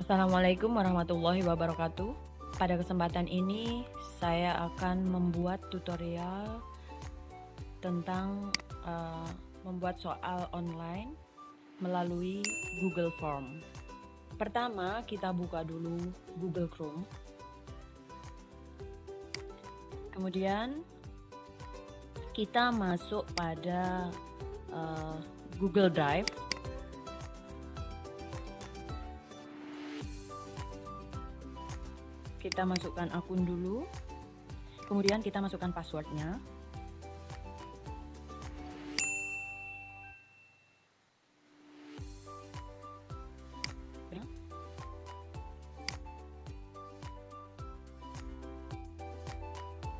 Assalamualaikum warahmatullahi wabarakatuh. Pada kesempatan ini saya akan membuat tutorial tentang membuat soal online melalui Google Form. Pertama, kita buka dulu Google Chrome. Kemudian kita masuk pada Google Drive. Kita masukkan akun dulu, kemudian kita masukkan passwordnya.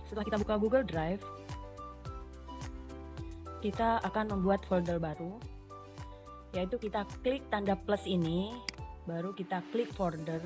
Setelah kita buka Google Drive, kita akan membuat folder baru, yaitu kita klik tanda plus ini, baru kita klik folder.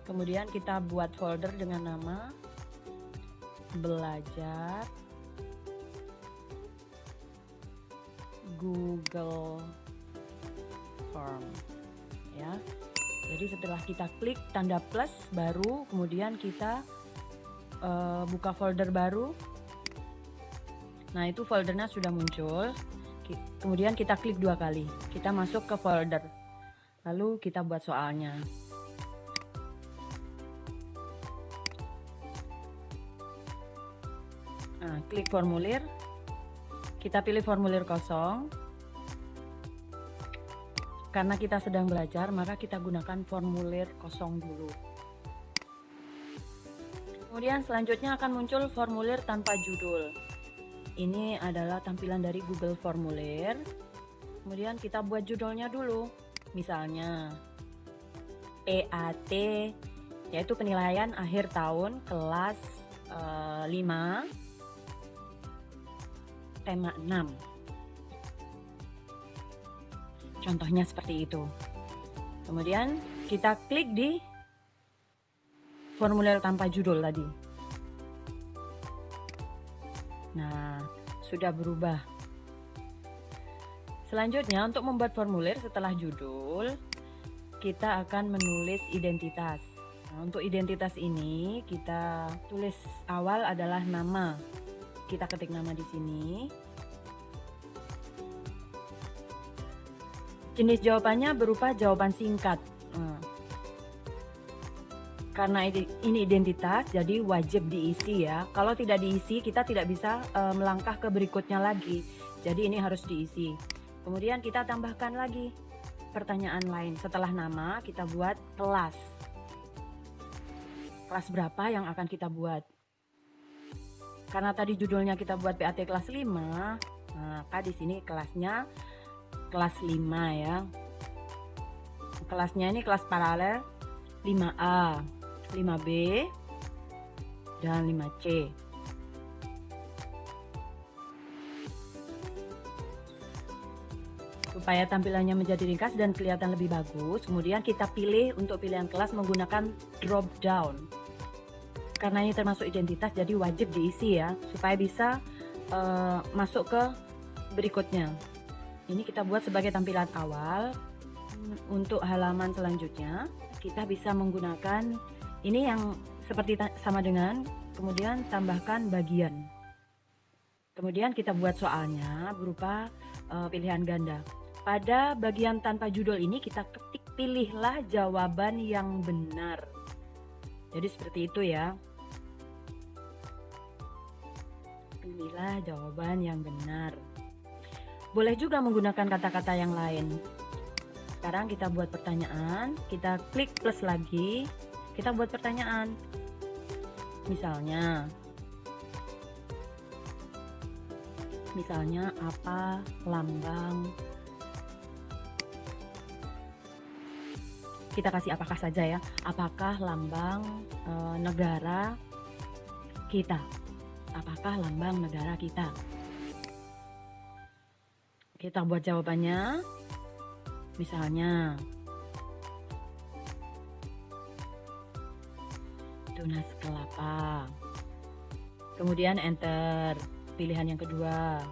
Kemudian kita buat folder dengan nama belajar Google Form ya. Jadi setelah kita klik tanda plus baru, kemudian kita buka folder baru. Nah, itu foldernya sudah muncul. Kemudian kita klik 2 kali, kita masuk ke folder, lalu kita buat soalnya. Nah, klik formulir, kita pilih formulir kosong. Karena kita sedang belajar, maka kita gunakan formulir kosong dulu. Kemudian selanjutnya akan muncul formulir tanpa judul. Ini adalah tampilan dari Google Formulir. Kemudian kita buat judulnya dulu. Misalnya PAT, yaitu penilaian akhir tahun kelas 5. Tema 6. Contohnya seperti itu. Kemudian kita klik di formulir tanpa judul tadi. Nah, sudah berubah. Selanjutnya, untuk membuat formulir setelah judul, kita akan menulis identitas. Nah, untuk identitas ini kita tulis awal adalah nama. Kita ketik nama di sini. Jenis jawabannya berupa jawaban singkat. Karena ini identitas, jadi wajib diisi ya. Kalau tidak diisi, kita tidak bisa melangkah ke berikutnya lagi. Jadi ini harus diisi. Kemudian kita tambahkan lagi pertanyaan lain. Setelah nama, kita buat kelas. Kelas berapa yang akan kita buat? Karena tadi judulnya kita buat PAT kelas 5, maka di sini kelasnya kelas 5 ya. Kelasnya ini kelas paralel 5A, 5B, dan 5C. Supaya tampilannya menjadi ringkas dan kelihatan lebih bagus, kemudian kita pilih untuk pilihan kelas menggunakan drop down. Karena ini termasuk identitas, jadi wajib diisi ya, supaya bisa masuk ke berikutnya. Ini kita buat sebagai tampilan awal. Untuk halaman selanjutnya, kita bisa menggunakan ini yang seperti sama dengan, kemudian tambahkan bagian. Kemudian kita buat soalnya berupa pilihan ganda. Pada bagian tanpa judul ini kita ketik pilihlah jawaban yang benar. Jadi seperti itu ya. Pilihlah jawaban yang benar. Boleh juga menggunakan kata-kata yang lain. Sekarang kita buat pertanyaan, kita klik plus lagi, kita buat pertanyaan. Misalnya apa lambang, kita kasih apakah saja ya, apakah lambang negara kita, apakah lambang negara kita. Kita buat jawabannya, misalnya tunas kelapa. Kemudian enter pilihan yang kedua,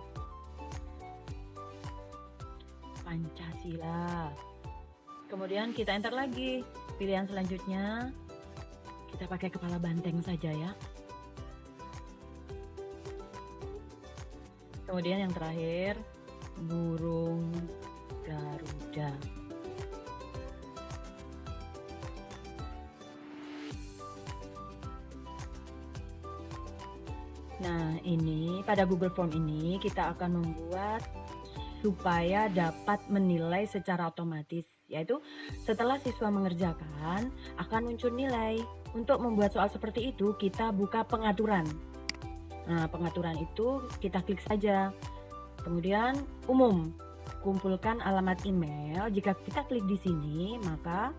Pancasila. Kemudian kita enter lagi pilihan selanjutnya kita pakai kepala banteng saja ya. Kemudian yang terakhir, burung Garuda. Nah, ini pada Google Form ini kita akan membuat supaya dapat menilai secara otomatis, yaitu setelah siswa mengerjakan akan muncul nilai. Untuk membuat soal seperti itu kita buka pengaturan. Nah, pengaturan itu kita klik saja. Kemudian umum, kumpulkan alamat email. Jika kita klik di sini, maka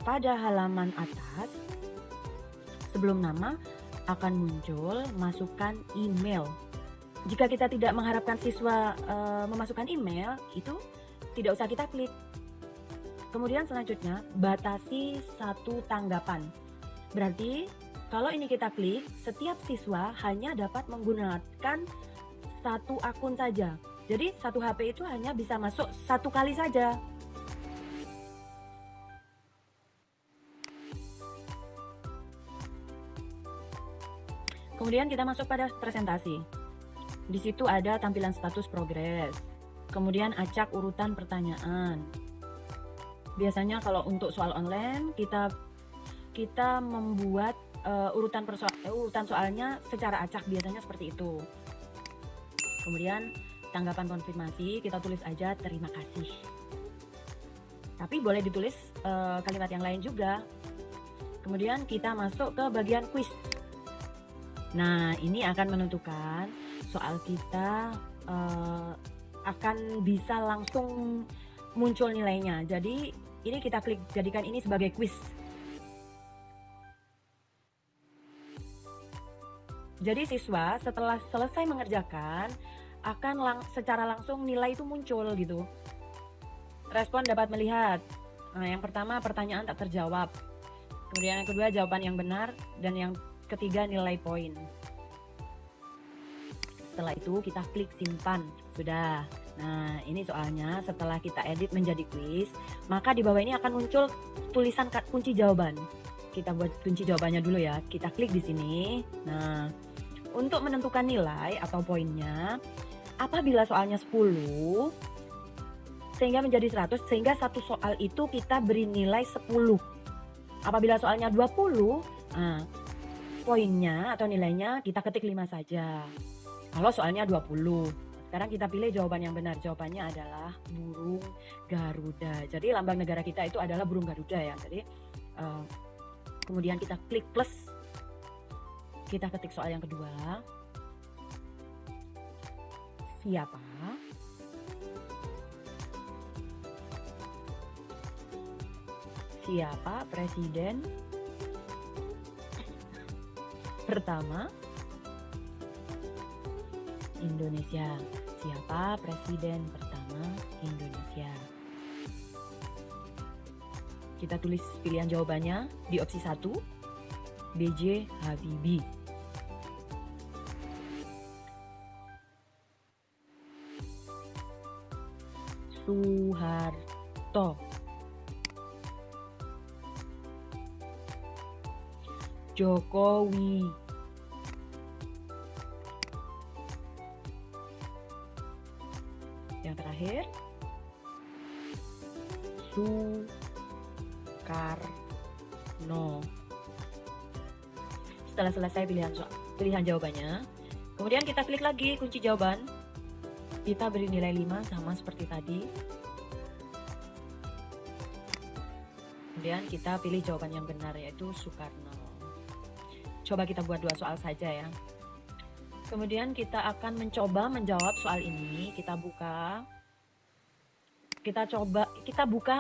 pada halaman atas sebelum nama akan muncul masukkan email. Jika kita tidak mengharapkan siswa memasukkan email, itu tidak usah kita klik. Kemudian selanjutnya, batasi 1 tanggapan. Berarti kalau ini kita klik, setiap siswa hanya dapat menggunakan 1 akun saja. Jadi 1 HP itu hanya bisa masuk 1 kali saja. Kemudian kita masuk pada presentasi. Di situ ada tampilan status progres. Kemudian acak urutan pertanyaan. Biasanya kalau untuk soal online kita membuat urutan soalnya secara acak, biasanya seperti itu. Kemudian tanggapan konfirmasi kita tulis aja terima kasih. Tapi boleh ditulis kalimat yang lain juga. Kemudian kita masuk ke bagian quiz. Nah, ini akan menentukan soal kita akan bisa langsung muncul nilainya. Jadi ini kita klik, jadikan ini sebagai quiz. Jadi siswa setelah selesai mengerjakan akan secara langsung nilai itu muncul gitu. Respon dapat melihat. Nah, yang pertama pertanyaan tak terjawab. Kemudian yang kedua jawaban yang benar, dan yang ketiga nilai poin. Setelah itu kita klik simpan. Sudah. Nah, ini soalnya setelah kita edit menjadi quiz, maka di bawah ini akan muncul tulisan kunci jawaban. Kita buat kunci jawabannya dulu ya. Kita klik di sini. Nah, untuk menentukan nilai atau poinnya, apabila soalnya 10 sehingga menjadi 100, sehingga satu soal itu kita beri nilai 10. Apabila soalnya 20, nah, poinnya atau nilainya kita ketik 5 saja. Kalau soalnya 20. Sekarang kita pilih jawaban yang benar. Jawabannya adalah burung Garuda. Jadi lambang negara kita itu adalah burung Garuda ya. Jadi kemudian kita klik plus. Kita ketik soal yang kedua. Siapa presiden pertama Indonesia? Siapa presiden pertama Indonesia? Kita tulis pilihan jawabannya di opsi 1, B.J. Habibie. Soeharto. Jokowi. Yang terakhir, Soekarno. Setelah selesai pilihan jawabannya, kemudian kita klik lagi kunci jawaban. Kita beri nilai 5 sama seperti tadi. Kemudian kita pilih jawaban yang benar, yaitu Soekarno. Coba kita buat 2 soal saja ya. Kemudian kita akan mencoba menjawab soal ini. Kita buka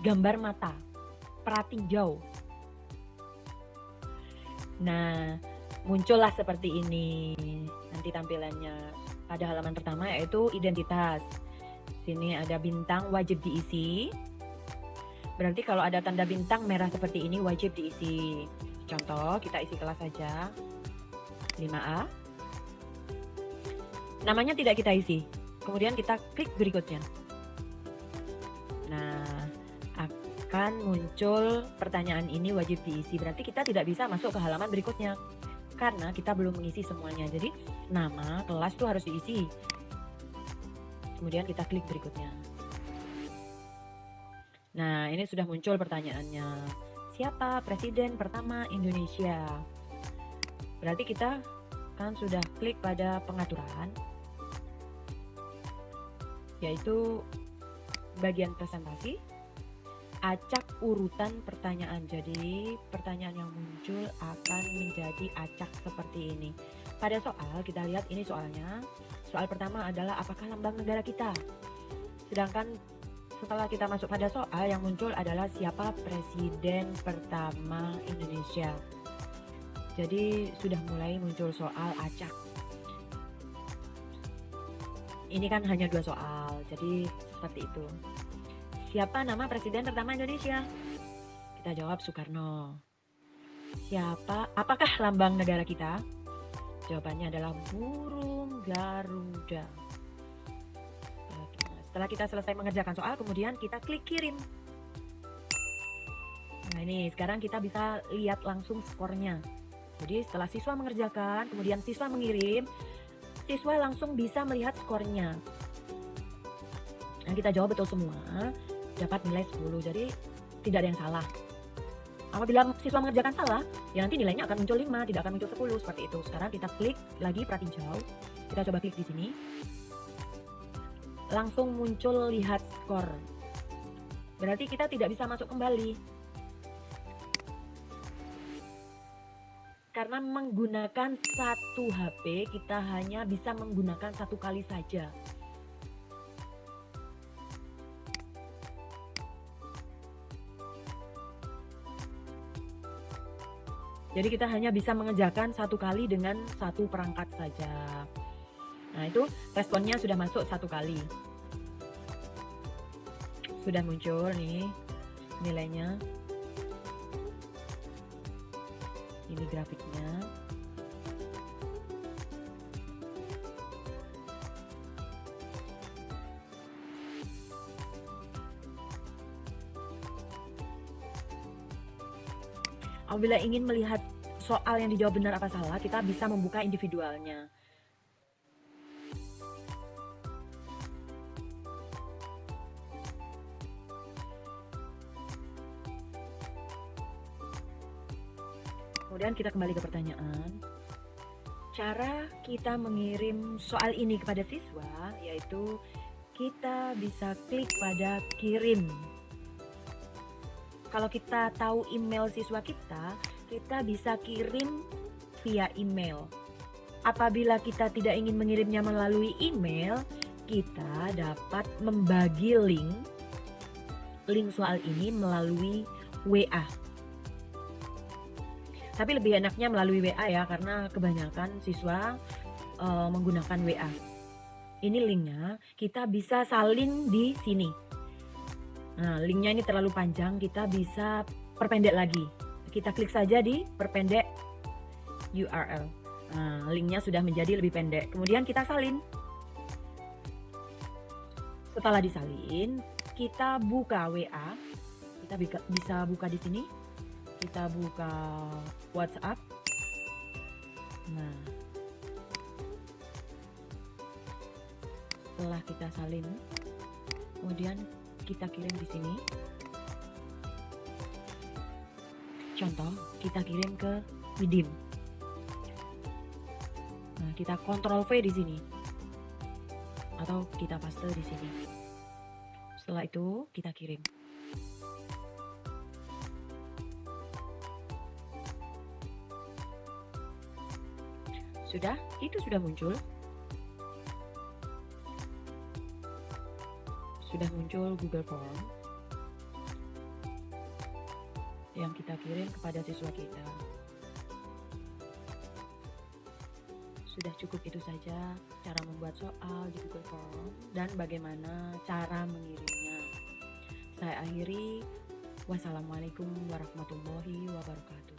gambar mata pratinjau. Nah, muncullah seperti ini nanti tampilannya. Pada halaman pertama yaitu identitas. Sini ada bintang wajib diisi. Berarti kalau ada tanda bintang merah seperti ini wajib diisi. Contoh, kita isi kelas saja. 5A. Namanya tidak kita isi. Kemudian kita klik berikutnya. Nah, akan muncul pertanyaan ini wajib diisi. Berarti kita tidak bisa masuk ke halaman berikutnya karena kita belum mengisi semuanya. Jadi nama kelas tuh harus diisi. Kemudian kita klik berikutnya. Nah, ini sudah muncul pertanyaannya. Siapa presiden pertama Indonesia? Berarti kita kan sudah klik pada pengaturan, yaitu bagian presentasi, acak urutan pertanyaan. Jadi pertanyaan yang muncul akan menjadi acak seperti ini. Pada soal kita lihat ini soalnya. Soal pertama adalah apakah lambang negara kita. Sedangkan setelah kita masuk pada soal yang muncul adalah siapa presiden pertama Indonesia. Jadi sudah mulai muncul soal acak. Ini kan hanya 2 soal, jadi seperti itu. Siapa nama presiden pertama Indonesia? Kita jawab Soekarno. Apakah lambang negara kita? Jawabannya adalah burung Garuda. Setelah kita selesai mengerjakan soal, kemudian kita klik kirim. Nah ini, sekarang kita bisa lihat langsung skornya. Jadi setelah siswa mengerjakan, kemudian siswa mengirim, siswa langsung bisa melihat skornya. Nah, kita jawab betul semua, dapat nilai 10. Jadi tidak ada yang salah. Apabila siswa mengerjakan salah, ya nanti nilainya akan muncul 5, tidak akan muncul 10, seperti itu. Sekarang kita klik lagi pratinjau. Kita coba klik di sini. Langsung muncul lihat skor. Berarti kita tidak bisa masuk kembali. Karena menggunakan satu HP, kita hanya bisa menggunakan 1 kali saja. Jadi kita hanya bisa mengerjakan 1 kali dengan 1 perangkat saja. Nah itu responnya sudah masuk 1 kali. Sudah muncul nih nilainya. Ini grafiknya. Apabila ingin melihat soal yang dijawab benar apa salah, kita bisa membuka individualnya. Kemudian kita kembali ke pertanyaan. Cara kita mengirim soal ini kepada siswa yaitu kita bisa klik pada kirim. Kalau kita tahu email siswa kita bisa kirim via email. Apabila kita tidak ingin mengirimnya melalui email, kita dapat membagi link soal ini melalui WA. Tapi lebih enaknya melalui WA ya, karena kebanyakan siswa menggunakan WA. Ini linknya, kita bisa salin di sini. Nah, linknya ini terlalu panjang, kita bisa perpendek lagi. Kita klik saja di perpendek URL. Nah, linknya sudah menjadi lebih pendek. Kemudian kita salin. Setelah disalin, kita buka WA. Kita bisa buka di sini. Kita buka WhatsApp. Nah, setelah kita salin, kemudian kita kirim di sini. Contoh, kita kirim ke Widim. Nah, kita Ctrl V di sini. Atau kita paste di sini. Setelah itu, kita kirim. Sudah, itu sudah muncul. Sudah muncul Google Form yang kita kirim kepada siswa kita. Sudah cukup itu saja cara membuat soal di Google Form dan bagaimana cara mengirimnya. Saya akhiri. Wassalamualaikum warahmatullahi wabarakatuh.